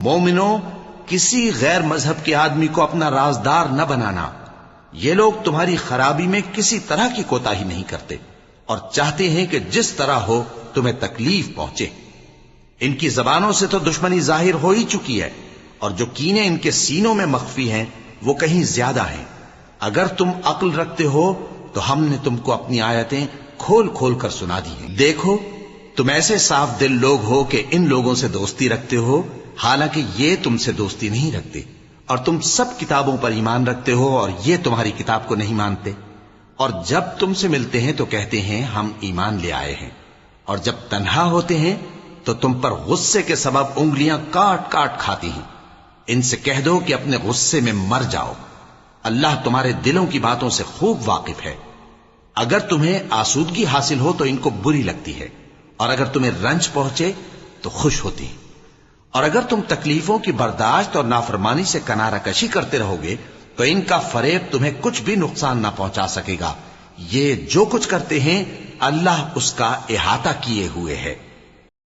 مومنو، کسی غیر مذہب کے آدمی کو اپنا رازدار نہ بنانا۔ یہ لوگ تمہاری خرابی میں کسی طرح کی کوتاہی نہیں کرتے اور چاہتے ہیں کہ جس طرح ہو تمہیں تکلیف پہنچے۔ ان کی زبانوں سے تو دشمنی ظاہر ہو ہی چکی ہے، اور جو کینے ان کے سینوں میں مخفی ہیں وہ کہیں زیادہ ہیں۔ اگر تم عقل رکھتے ہو تو ہم نے تم کو اپنی آیتیں کھول کھول کر سنا دی ہیں۔ دیکھو، تم ایسے صاف دل لوگ ہو کہ ان لوگوں سے دوستی رکھتے ہو، حالانکہ یہ تم سے دوستی نہیں رکھتے، اور تم سب کتابوں پر ایمان رکھتے ہو اور یہ تمہاری کتاب کو نہیں مانتے، اور جب تم سے ملتے ہیں تو کہتے ہیں ہم ایمان لے آئے ہیں، اور جب تنہا ہوتے ہیں تو تم پر غصے کے سبب انگلیاں کاٹ کاٹ کھاتی ہیں۔ ان سے کہہ دو کہ اپنے غصے میں مر جاؤ، اللہ تمہارے دلوں کی باتوں سے خوب واقف ہے۔ اگر تمہیں آسودگی حاصل ہو تو ان کو بری لگتی ہے، اور اگر تمہیں رنج پہنچے تو خوش ہوتی ہے، اور اگر تم تکلیفوں کی برداشت اور نافرمانی سے کنارہ کشی کرتے رہو گے تو ان کا فریب تمہیں کچھ بھی نقصان نہ پہنچا سکے گا۔ یہ جو کچھ کرتے ہیں اللہ اس کا احاطہ کیے ہوئے ہے۔